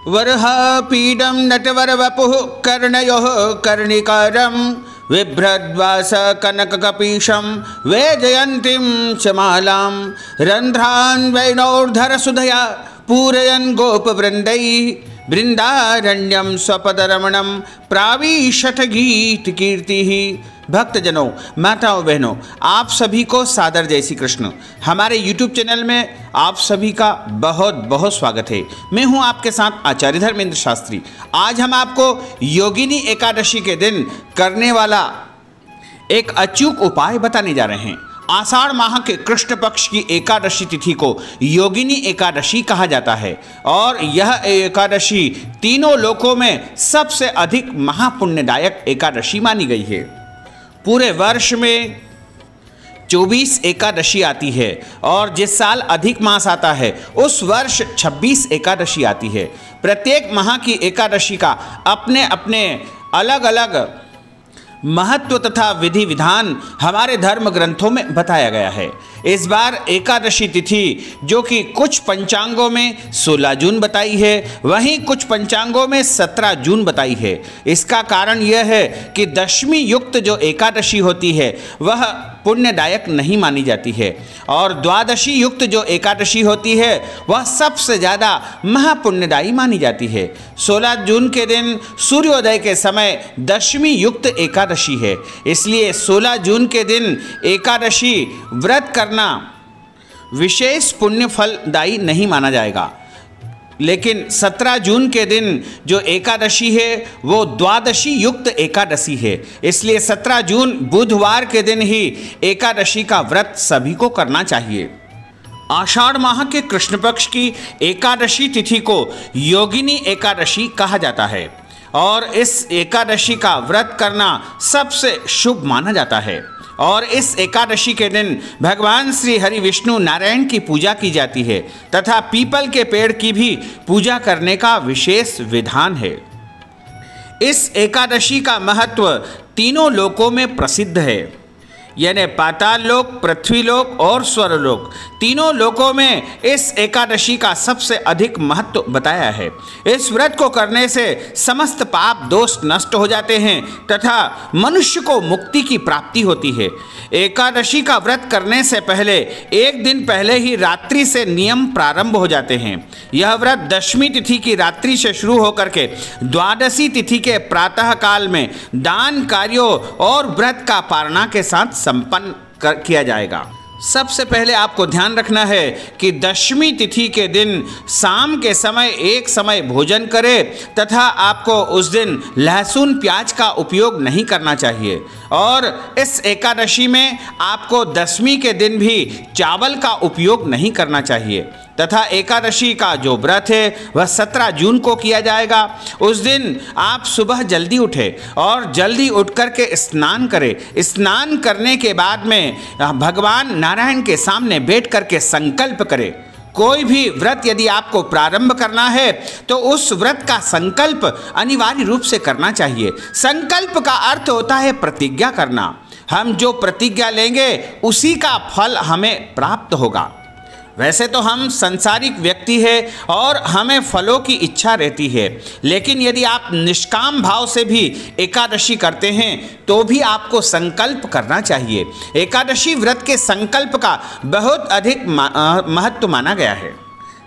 वरह पीडम नटवर वपुः कर्णयोः कर्णिकारं बिभ्रद्वास कनक कपीशम वैजयंतीं च मालां रंध्रान् वैनोर्धर सुधया पूरयन् गोपवृन्दैः बृंदारण्यम स्वपदरमणम प्राविशत गीत कीर्ति। भक्तजनों, माताओं, बहनों, आप सभी को सादर जय श्री कृष्ण। हमारे YouTube चैनल में आप सभी का बहुत बहुत स्वागत है। मैं हूं आपके साथ आचार्य धर्मेंद्र शास्त्री। आज हम आपको योगिनी एकादशी के दिन करने वाला एक अचूक उपाय बताने जा रहे हैं। आषाढ़ माह के कृष्ण पक्ष की एकादशी तिथि को योगिनी एकादशी कहा जाता है और यह एकादशी तीनों लोकों में सबसे अधिक महापुण्यदायक एकादशी मानी गई है। पूरे वर्ष में 24 एकादशी आती है और जिस साल अधिक मास आता है उस वर्ष 26 एकादशी आती है। प्रत्येक माह की एकादशी का अपने अपने अलग अलग महत्व तथा विधि विधान हमारे धर्म ग्रंथों में बताया गया है। इस बार एकादशी तिथि जो कि कुछ पंचांगों में 16 जून बताई है, वहीं कुछ पंचांगों में 17 जून बताई है। इसका कारण यह है कि दशमी युक्त जो एकादशी होती है वह पुण्यदायक नहीं मानी जाती है और द्वादशी युक्त जो एकादशी होती है वह सबसे ज़्यादा महापुण्यदायी मानी जाती है। 16 जून के दिन सूर्योदय के समय दशमी युक्त एकादशी है, इसलिए 16 जून के दिन एकादशी व्रत करना विशेष पुण्य फलदायी नहीं माना जाएगा। लेकिन 17 जून के दिन जो एकादशी है वो द्वादशी युक्त एकादशी है, इसलिए 17 जून बुधवार के दिन ही एकादशी का व्रत सभी को करना चाहिए। आषाढ़ माह के कृष्ण पक्ष की एकादशी तिथि को योगिनी एकादशी कहा जाता है और इस एकादशी का व्रत करना सबसे शुभ माना जाता है। और इस एकादशी के दिन भगवान श्री हरि विष्णु नारायण की पूजा की जाती है तथा पीपल के पेड़ की भी पूजा करने का विशेष विधान है। इस एकादशी का महत्व तीनों लोकों में प्रसिद्ध है, यानी पाताल लोक, पृथ्वी लोक और स्वर्गलोक, तीनों लोकों में इस एकादशी का सबसे अधिक महत्व बताया है। इस व्रत को करने से समस्त पाप दोष नष्ट हो जाते हैं तथा मनुष्य को मुक्ति की प्राप्ति होती है। एकादशी का व्रत करने से पहले एक दिन पहले ही रात्रि से नियम प्रारंभ हो जाते हैं। यह व्रत दशमी तिथि की रात्रि से शुरू होकर के द्वादशी तिथि के प्रातः काल में दान कार्यों और व्रत का पारणा के साथ संपन्न किया जाएगा। सबसे पहले आपको ध्यान रखना है कि दशमी तिथि के दिन शाम के समय एक समय भोजन करें तथा आपको उस दिन लहसुन प्याज का उपयोग नहीं करना चाहिए और इस एकादशी में आपको दशमी के दिन भी चावल का उपयोग नहीं करना चाहिए तथा एकादशी का जो व्रत है वह 17 जून को किया जाएगा। उस दिन आप सुबह जल्दी उठें और जल्दी उठ कर के स्नान करें। स्नान करने के बाद में भगवान नारायण के सामने बैठ कर के संकल्प करें। कोई भी व्रत यदि आपको प्रारंभ करना है तो उस व्रत का संकल्प अनिवार्य रूप से करना चाहिए। संकल्प का अर्थ होता है प्रतिज्ञा करना। हम जो प्रतिज्ञा लेंगे उसी का फल हमें प्राप्त होगा। वैसे तो हम संसारिक व्यक्ति हैं और हमें फलों की इच्छा रहती है, लेकिन यदि आप निष्काम भाव से भी एकादशी करते हैं तो भी आपको संकल्प करना चाहिए। एकादशी व्रत के संकल्प का बहुत अधिक महत्व माना गया है।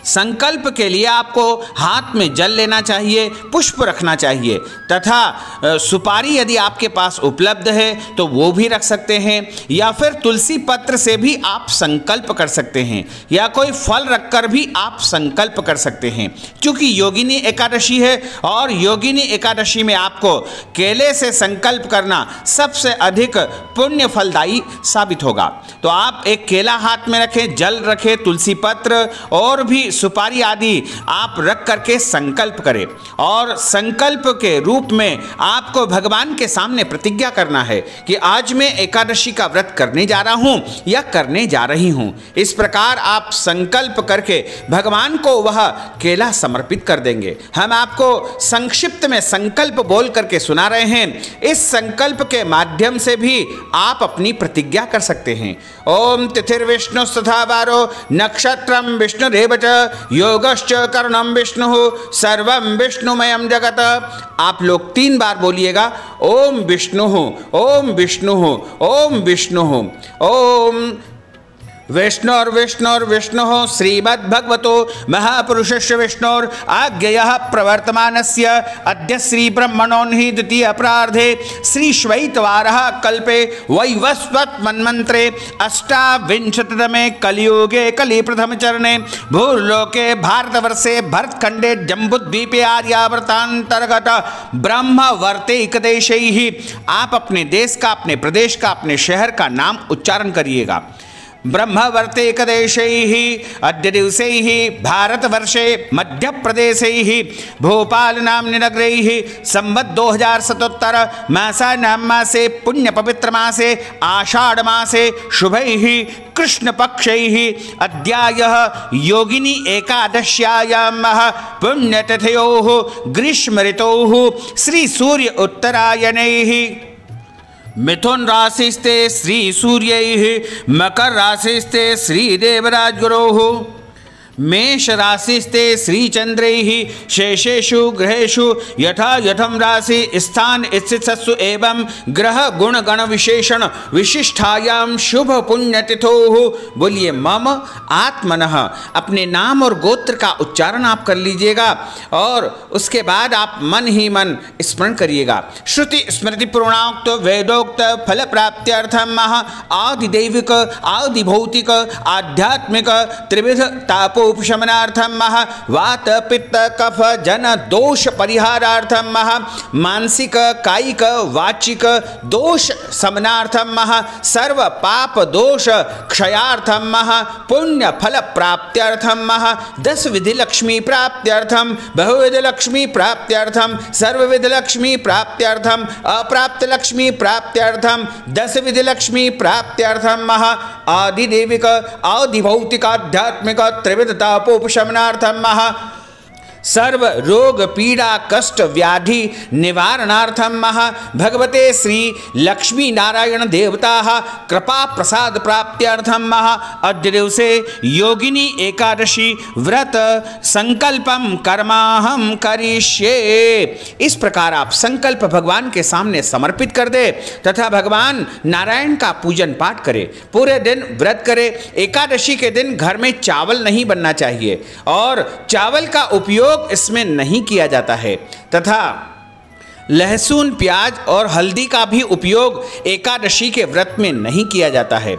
संकल्प के लिए आपको हाथ में जल लेना चाहिए, पुष्प रखना चाहिए तथा सुपारी यदि आपके पास उपलब्ध है तो वो भी रख सकते हैं या फिर तुलसी पत्र से भी आप संकल्प कर सकते हैं या कोई फल रखकर भी आप संकल्प कर सकते हैं। क्योंकि योगिनी एकादशी है और योगिनी एकादशी में आपको केले से संकल्प करना सबसे अधिक पुण्य फलदायी साबित होगा। तो आप एक केला हाथ में रखें, जल रखें, तुलसी पत्र और भी सुपारी आदि आप रख करके संकल्प करें और संकल्प के रूप में आपको भगवान के सामने प्रतिज्ञा करना है कि आज मैं एकादशी का व्रत करने जा रहा हूं या करने जा रही हूं। इस प्रकार आप संकल्प करके भगवान को वह केला समर्पित कर देंगे। हम आपको संक्षिप्त में संकल्प बोल करके सुना रहे हैं। इस संकल्प के माध्यम से भी आप अपनी प्रतिज्ञा कर सकते हैं। ओम तिथिर्विष्णु तथा वारो नक्षत्रम विष्णुरेव च योगश्च करुणं विष्णुः सर्वं विष्णुमयं जगत। आप लोग 3 बार बोलिएगा, ओम विष्णुः ओम विष्णुः ओम विष्णुः। ओम विष्णुर्विष्णुर्विष्णुः श्रीमद्भगवतो महापुरुषस्य विष्णोर् आज्ञया प्रवर्तमानस्य अद्य श्रीब्रह्मणोन्हि द्वितीयप्रार्धे श्रीश्वैतवारः कल्पे वैवस्वत् मन्वन्तरे अष्टाविंशतितमे कलियुगे कलिप्रथमचरणे भूर्लोके भारतवर्षे भरतखण्डे जम्बूद्वीपे आर्यावर्तान्तर्गत ब्रह्मवर्तैकदेशैः। आप अपने देश का, अपने प्रदेश का, अपने शहर का नाम उच्चारण करिएगा। ब्रह्मवर्तैकदेशैः अद्य दिवसैः भारतवर्षे मध्यप्रदेशैः भोपाल नाम्नि नगरैः संवत् 2077 मासानां मासे पुण्यपवित्रमासे आषाढ़मासे शुभैः कृष्णपक्षैः अद्यायः योगिनी एकादश्यायां पुण्यतिथयोः ग्रीष्म ऋतोः श्री सूर्य उत्तरायणैः। मिथुन राशिस्ते श्री सूर्यैः मकर राशिस्ते श्री देवराज गुरोः मेष राशिस्ते श्री चंद्रैः शेषेषु ग्रहेषु यथा यथं राशि स्थान स्थितसु एवं ग्रह गुण गण विशेषण विशिष्टायाम शुभ पुण्यतिथोः। बोलिए मम आत्मनः। अपने नाम और गोत्र का उच्चारण आप कर लीजिएगा और उसके बाद आप मन ही मन स्मरण करिएगा। श्रुति स्मृति पुराणोक्त वेदोक्त फल प्राप्त्यर्थम आदिदैविक आदिभौतिक आध्यात्मिक त्रिविध तापो उपशमनार्थम वात पित्त कफ जन दोष परिहारार्थम मानसिक कायिक वाचिक दोष समनार्थम सर्व पाप दोष क्षयार्थम पुण्य फल प्राप्त्यर्थम 10 विधि लक्ष्मी प्राप्त्यर्थम बहुविध लक्ष्मी प्राप्त्यर्थम सर्वविध लक्ष्मी प्राप्त्यर्थम अप्राप्त लक्ष्मी प्राप्त्यर्थम 10 विधि लक्ष्मी प्राप्त्यर्थम आदिदेविक आदिभौतिक आध्यात्मिक त्रिविध तापोपशमनार्थम सर्व रोग पीड़ा कष्ट व्याधि निवारणार्थम भगवते श्री लक्ष्मी नारायण देवता कृपा प्रसाद प्राप्त्यर्थम अद्य दिवसे योगिनी एकादशी व्रत संकल्पम कर्माहम करिष्ये। इस प्रकार आप संकल्प भगवान के सामने समर्पित कर दे तथा भगवान नारायण का पूजन पाठ करें। पूरे दिन व्रत करें। एकादशी के दिन घर में चावल नहीं बनना चाहिए और चावल का उपयोग इसमें नहीं किया जाता है तथा लहसुन प्याज और हल्दी का भी उपयोग एकादशी के व्रत में नहीं किया जाता है।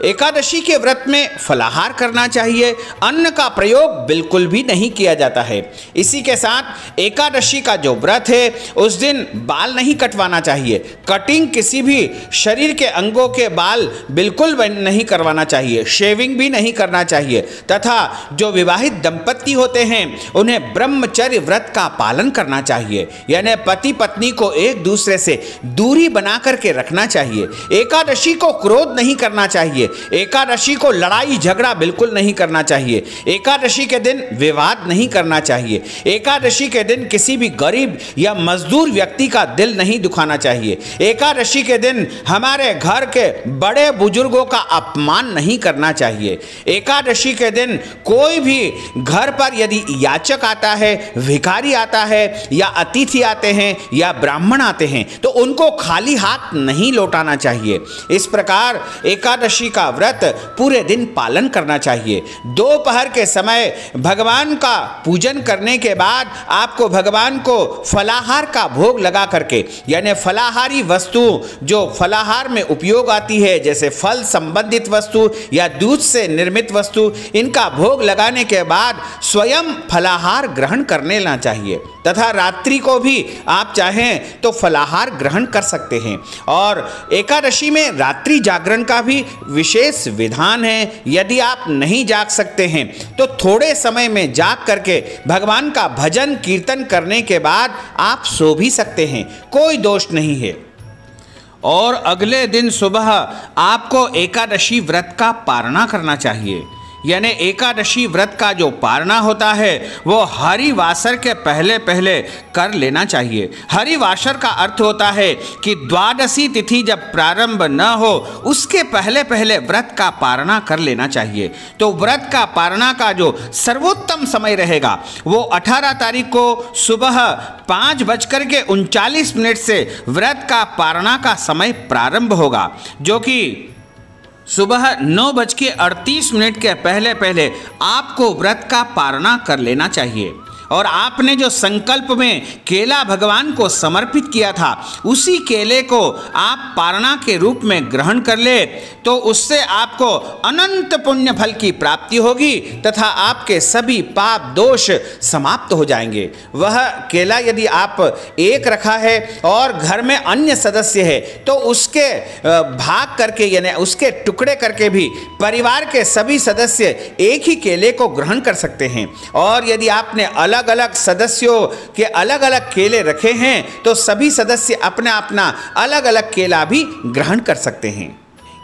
एकादशी के व्रत में फलाहार करना चाहिए, अन्न का प्रयोग बिल्कुल भी नहीं किया जाता है। इसी के साथ एकादशी का जो व्रत है उस दिन बाल नहीं कटवाना चाहिए। कटिंग किसी भी शरीर के अंगों के बाल बिल्कुल नहीं करवाना चाहिए, शेविंग भी नहीं करना चाहिए तथा जो विवाहित दंपति होते हैं उन्हें ब्रह्मचर्य व्रत का पालन करना चाहिए, यानी पति पत्नी को एक दूसरे से दूरी बना करके रखना चाहिए। एकादशी को क्रोध नहीं करना चाहिए। एकादशी को लड़ाई झगड़ा बिल्कुल नहीं करना चाहिए। एकादशी के दिन विवाद नहीं करना चाहिए। एकादशी के दिन किसी भी गरीब या मजदूर व्यक्ति का दिल नहीं दुखाना चाहिए। एकादशी के दिन हमारे घर के बड़े बुजुर्गों का अपमान नहीं करना चाहिए। एकादशी के दिन कोई भी घर पर यदि याचक आता है, भिखारी आता है या अतिथि आते हैं या ब्राह्मण आते हैं तो उनको खाली हाथ नहीं लौटाना चाहिए। इस प्रकार एकादशी का व्रत पूरे दिन पालन करना चाहिए। दोपहर के समय भगवान का पूजन करने के बाद आपको भगवान को फलाहार का भोग लगा करके, यानी फलाहारी वस्तु जो फलाहार में उपयोग आती है जैसे फल संबंधित वस्तु या दूध से निर्मित वस्तु, इनका भोग लगाने के बाद स्वयं फलाहार ग्रहण कर लेना चाहिए तथा रात्रि को भी आप चाहें तो फलाहार ग्रहण कर सकते हैं। और एकादशी में रात्रि जागरण का भी विशेष विधान है। यदि आप नहीं जाग सकते हैं तो थोड़े समय में जाग करके भगवान का भजन कीर्तन करने के बाद आप सो भी सकते हैं, कोई दोष नहीं है। और अगले दिन सुबह आपको एकादशी व्रत का पारणा करना चाहिए। यानी एकादशी व्रत का जो पारना होता है वो हरिवासर के पहले पहले कर लेना चाहिए। हरिवासर का अर्थ होता है कि द्वादशी तिथि जब प्रारंभ न हो उसके पहले पहले व्रत का पारना कर लेना चाहिए। तो व्रत का पारना का जो सर्वोत्तम समय रहेगा वो 18 तारीख को सुबह 5:39 से व्रत का पारना का समय प्रारंभ होगा, जो कि सुबह 9:38 के पहले पहले आपको व्रत का पारना कर लेना चाहिए। और आपने जो संकल्प में केला भगवान को समर्पित किया था उसी केले को आप पारना के रूप में ग्रहण कर ले तो उससे आपको अनंत पुण्य फल की प्राप्ति होगी तथा आपके सभी पाप दोष समाप्त हो जाएंगे। वह केला यदि आप एक रखा है और घर में अन्य सदस्य है तो उसके भाग करके यानी उसके टुकड़े करके भी परिवार के सभी सदस्य एक ही केले को ग्रहण कर सकते हैं। और यदि आपने अलग अलग सदस्यों के अलग अलग केले रखे हैं तो सभी सदस्य अपना अपना अलग अलग केला भी ग्रहण कर सकते हैं।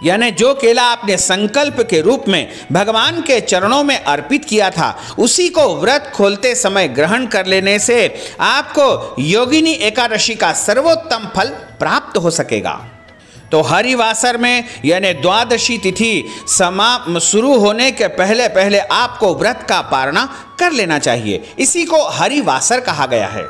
यानी जो केला आपने संकल्प के रूप में भगवान के चरणों में अर्पित किया था उसी को व्रत खोलते समय ग्रहण कर लेने से आपको योगिनी एकादशी का सर्वोत्तम फल प्राप्त हो सकेगा। तो हरिवासर में यानी द्वादशी तिथि शुरू होने के पहले पहले आपको व्रत का पारना कर लेना चाहिए। इसी को हरिवासर कहा गया है।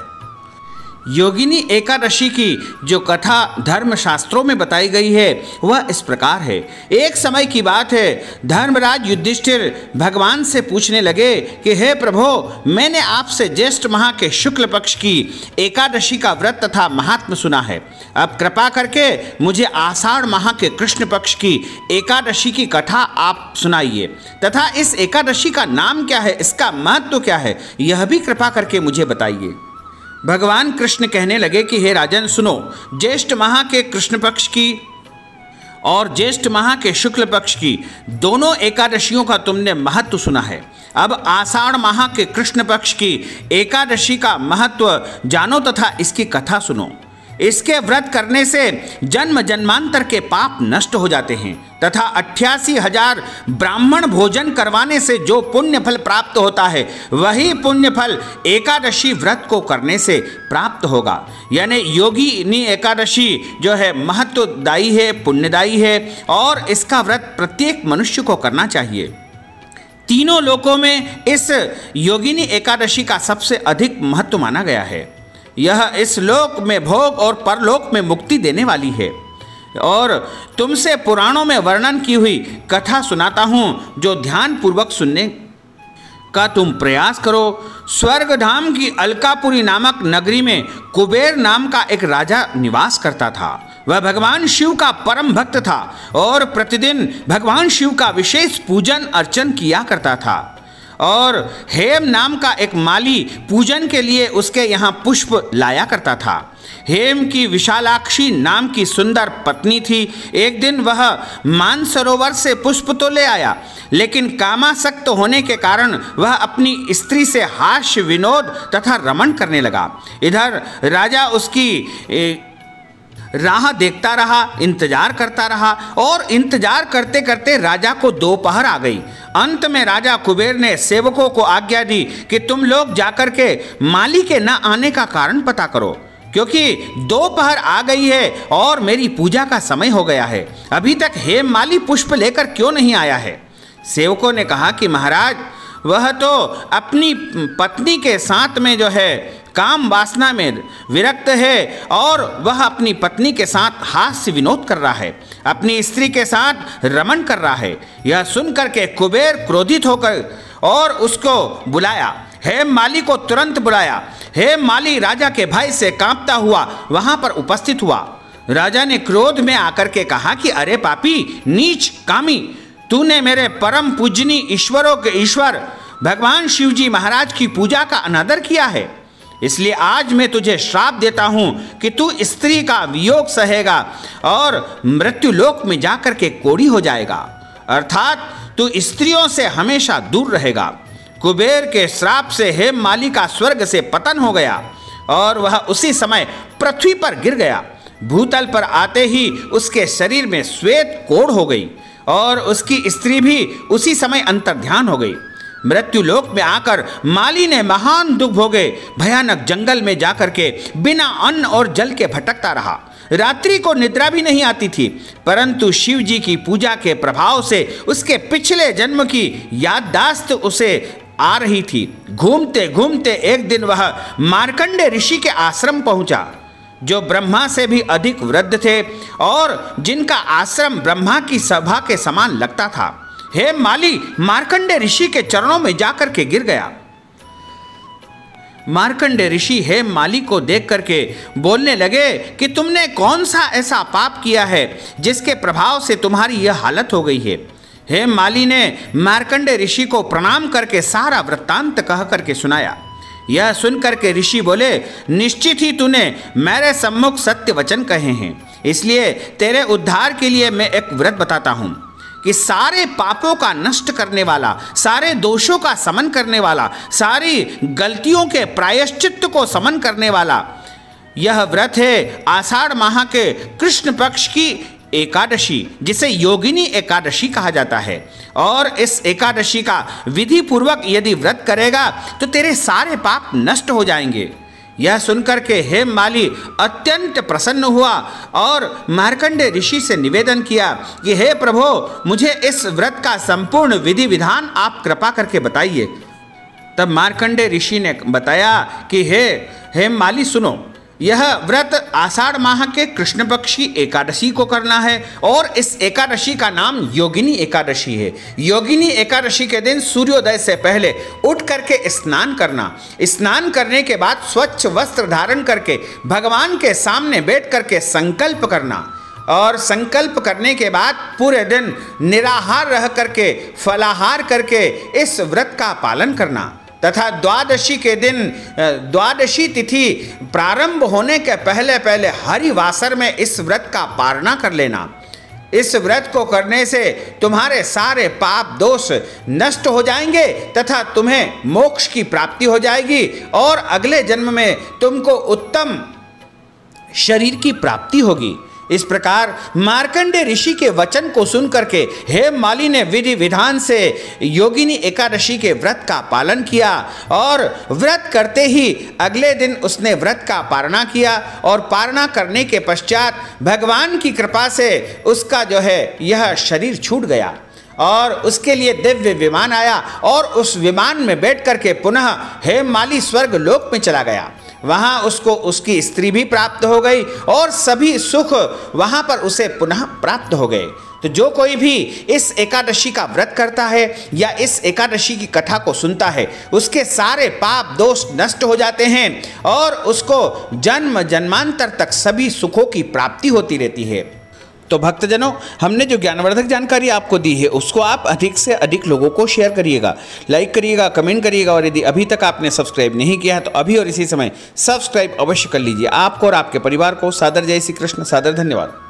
योगिनी एकादशी की जो कथा धर्मशास्त्रों में बताई गई है वह इस प्रकार है। एक समय की बात है, धर्मराज युधिष्ठिर भगवान से पूछने लगे कि हे प्रभो, मैंने आपसे ज्येष्ठ माह के शुक्ल पक्ष की एकादशी का व्रत तथा महात्म्य सुना है। अब कृपा करके मुझे आषाढ़ माह के कृष्ण पक्ष की एकादशी की कथा आप सुनाइए तथा इस एकादशी का नाम क्या है, इसका महत्व क्या है, यह भी कृपा करके मुझे बताइए। भगवान कृष्ण कहने लगे कि हे राजन सुनो, ज्येष्ठ माह के कृष्ण पक्ष की और ज्येष्ठ माह के शुक्ल पक्ष की दोनों एकादशियों का तुमने महत्व सुना है। अब आषाढ़ माह के कृष्ण पक्ष की एकादशी का महत्व जानो तथा इसकी कथा सुनो। इसके व्रत करने से जन्म जन्मांतर के पाप नष्ट हो जाते हैं तथा 88,000 ब्राह्मण भोजन करवाने से जो पुण्य फल प्राप्त होता है वही पुण्य फल एकादशी व्रत को करने से प्राप्त होगा। यानी योगिनी एकादशी जो है महत्वदायी है, पुण्यदायी है और इसका व्रत प्रत्येक मनुष्य को करना चाहिए। तीनों लोकों में इस योगिनी एकादशी का सबसे अधिक महत्व माना गया है। यह इस लोक में भोग और परलोक में मुक्ति देने वाली है। और तुमसे पुराणों में वर्णन की हुई कथा सुनाता हूँ जो ध्यान पूर्वक सुनने का तुम प्रयास करो। स्वर्गधाम की अलकापुरी नामक नगरी में कुबेर नाम का एक राजा निवास करता था। वह भगवान शिव का परम भक्त था और प्रतिदिन भगवान शिव का विशेष पूजन अर्चन किया करता था। और हेम नाम का एक माली पूजन के लिए उसके यहाँ पुष्प लाया करता था। हेम की विशालाक्षी नाम की सुंदर पत्नी थी। एक दिन वह मानसरोवर से पुष्प तो ले आया, लेकिन कामासक्त होने के कारण वह अपनी स्त्री से हास्य विनोद तथा रमण करने लगा। इधर राजा उसकी राह देखता रहा, इंतजार करता रहा और इंतजार करते करते राजा को दोपहर आ गई। अंत में राजा कुबेर ने सेवकों को आज्ञा दी कि तुम लोग जाकर के माली के न आने का कारण पता करो, क्योंकि दोपहर आ गई है और मेरी पूजा का समय हो गया है। अभी तक हेम माली पुष्प लेकर क्यों नहीं आया है? सेवकों ने कहा कि महाराज, वह तो अपनी पत्नी के साथ में जो है काम वासना में विरक्त है और वह अपनी पत्नी के साथ हास्य विनोद कर रहा है, अपनी स्त्री के साथ रमण कर रहा है। यह सुनकर के कुबेर क्रोधित होकर और उसको बुलाया। हेम माली को तुरंत बुलाया। हेम माली राजा के भय से कांपता हुआ वहां पर उपस्थित हुआ। राजा ने क्रोध में आकर के कहा कि अरे पापी, नीच, कामी, तूने मेरे परम पूजनी ईश्वरों के ईश्वर भगवान शिवजी महाराज की पूजा का अनादर किया है। इसलिए आज मैं तुझे श्राप देता हूं कि तू स्त्री का वियोग सहेगा और मृत्यु लोक में जाकर के कोढ़ी हो जाएगा, अर्थात तू स्त्रियों से हमेशा दूर रहेगा। कुबेर के श्राप से हेम माली का स्वर्ग से पतन हो गया और वह उसी समय पृथ्वी पर गिर गया। भूतल पर आते ही उसके शरीर में श्वेत कोढ़ हो गई और उसकी स्त्री भी उसी समय अंतर्ध्यान हो गई। मृत्यु लोक में आकर माली ने महान दुख भोगे, भयानक जंगल में जाकर के बिना अन्न और जल के भटकता रहा। रात्रि को निद्रा भी नहीं आती थी, परंतु शिव जी की पूजा के प्रभाव से उसके पिछले जन्म की याददाश्त उसे आ रही थी। घूमते घूमते एक दिन वह मार्कंडे ऋषि के आश्रम पहुंचा, जो ब्रह्मा से भी अधिक वृद्ध थे और जिनका आश्रम ब्रह्मा की सभा के समान लगता था। हे माली मार्कंडे ऋषि के चरणों में जाकर के गिर गया। मार्कंडे ऋषि हे माली को देख करके बोलने लगे कि तुमने कौन सा ऐसा पाप किया है जिसके प्रभाव से तुम्हारी यह हालत हो गई है। हे माली ने मार्कंडे ऋषि को प्रणाम करके सारा वृत्तांत कह करके सुनाया। यह सुनकर के ऋषि बोले, निश्चित ही तूने मेरे सम्मुख सत्य वचन कहे हैं, इसलिए तेरे उद्धार के लिए मैं एक व्रत बताता हूँ कि सारे पापों का नष्ट करने वाला, सारे दोषों का समन करने वाला, सारी गलतियों के प्रायश्चित्त को समन करने वाला यह व्रत है आषाढ़ माह के कृष्ण पक्ष की एकादशी, जिसे योगिनी एकादशी कहा जाता है। और इस एकादशी का विधि पूर्वक यदि व्रत करेगा तो तेरे सारे पाप नष्ट हो जाएंगे। यह सुनकर के हे माली अत्यंत प्रसन्न हुआ और मार्कंडे ऋषि से निवेदन किया कि हे प्रभु, मुझे इस व्रत का संपूर्ण विधि विधान आप कृपा करके बताइए। तब मार्कंडे ऋषि ने बताया कि हे माली सुनो, यह व्रत आषाढ़ माह के कृष्ण पक्ष की एकादशी को करना है और इस एकादशी का नाम योगिनी एकादशी है। योगिनी एकादशी के दिन सूर्योदय से पहले उठ करके स्नान करना, स्नान करने के बाद स्वच्छ वस्त्र धारण करके भगवान के सामने बैठ करके संकल्प करना और संकल्प करने के बाद पूरे दिन निराहार रह करके फलाहार करके इस व्रत का पालन करना तथा द्वादशी के दिन, द्वादशी तिथि प्रारंभ होने के पहले पहले हरिवासर में इस व्रत का पारणा कर लेना। इस व्रत को करने से तुम्हारे सारे पाप दोष नष्ट हो जाएंगे तथा तुम्हें मोक्ष की प्राप्ति हो जाएगी और अगले जन्म में तुमको उत्तम शरीर की प्राप्ति होगी। इस प्रकार मार्कंडे ऋषि के वचन को सुनकर के हे माली ने विधि विधान से योगिनी एकादशी के व्रत का पालन किया और व्रत करते ही अगले दिन उसने व्रत का पारणा किया और पारणा करने के पश्चात भगवान की कृपा से उसका जो है यह शरीर छूट गया और उसके लिए दिव्य विमान आया और उस विमान में बैठ करके पुनः हे माली स्वर्ग लोक में चला गया। वहाँ उसको उसकी स्त्री भी प्राप्त हो गई और सभी सुख वहाँ पर उसे पुनः प्राप्त हो गए। तो जो कोई भी इस एकादशी का व्रत करता है या इस एकादशी की कथा को सुनता है, उसके सारे पाप दोष नष्ट हो जाते हैं और उसको जन्म जन्मांतर तक सभी सुखों की प्राप्ति होती रहती है। तो भक्तजनों, हमने जो ज्ञानवर्धक जानकारी आपको दी है उसको आप अधिक से अधिक लोगों को शेयर करिएगा, लाइक करिएगा, कमेंट करिएगा और यदि अभी तक आपने सब्सक्राइब नहीं किया है तो अभी और इसी समय सब्सक्राइब अवश्य कर लीजिए। आपको और आपके परिवार को सादर जय श्री कृष्ण, सादर धन्यवाद।